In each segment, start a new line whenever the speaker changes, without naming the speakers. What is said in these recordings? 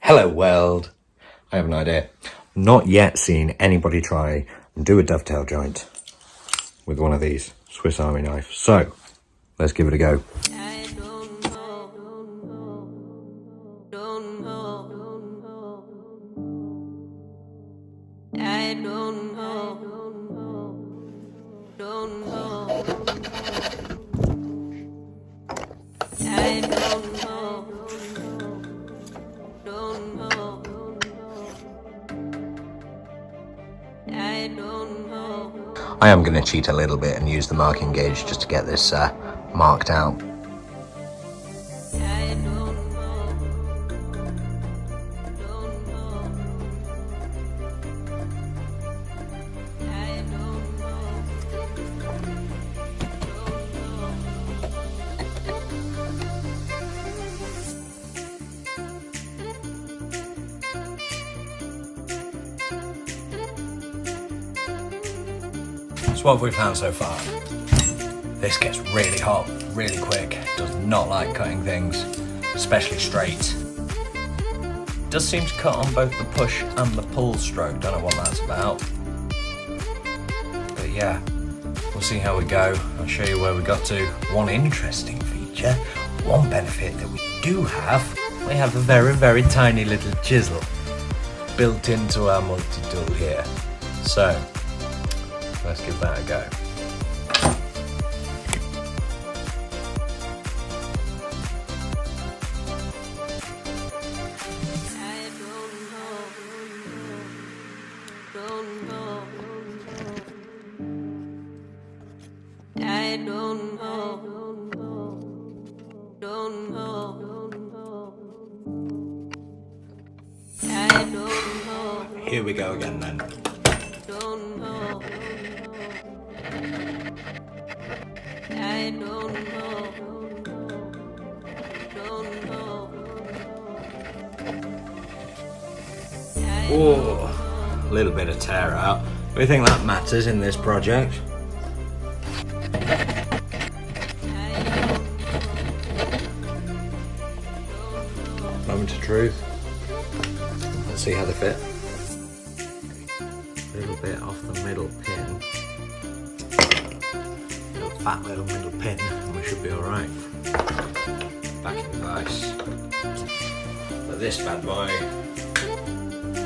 Hello world. I have an idea. Not yet seen anybody try and do a dovetail joint with one of these Swiss Army knives. So let's give it a go. I am going to cheat a little bit and use the marking gauge just to get this marked out. So what have we found so far? This gets really hot, really quick, does not like cutting things, especially straight. Does seem to cut on both the push and the pull stroke, don't know what that's about. But yeah, we'll see how we go. I'll show you where we got to. One interesting feature, one benefit that we do have, we have a very, very tiny little chisel built into our multi-tool here. So, let's give that a go. Here we go again then. Oh, a little bit of tear out. Do we think that matters in this project? Moment of truth. Let's see how they fit. A little bit off the middle pin. A fat little middle pin, and we should be alright. Backing device. But this bad boy,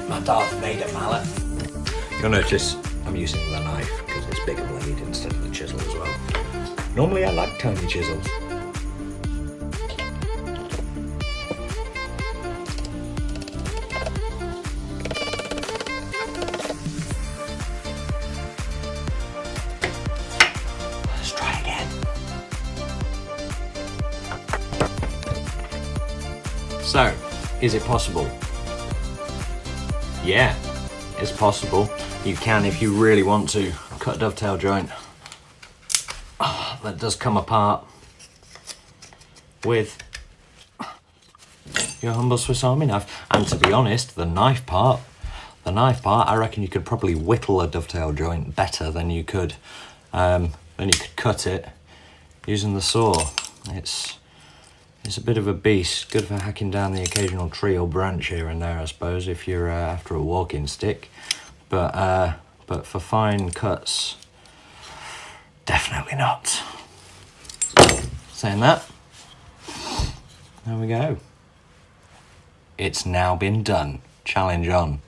my Darth Vader mallet. You'll notice I'm using the knife because it's bigger blade instead of the chisel as well. Normally I like tiny chisels. Let's try again. So, is it possible? Yeah, it's possible. You can, if you really want to, cut a dovetail joint that does come apart with your humble Swiss Army knife. And to be honest, the knife part, I reckon you could probably whittle a dovetail joint better than you could cut it using the saw. It's a bit of a beast, good for hacking down the occasional tree or branch here and there, I suppose, if you're after a walking stick. But for fine cuts, definitely not. Saying that, there we go. It's now been done. Challenge on.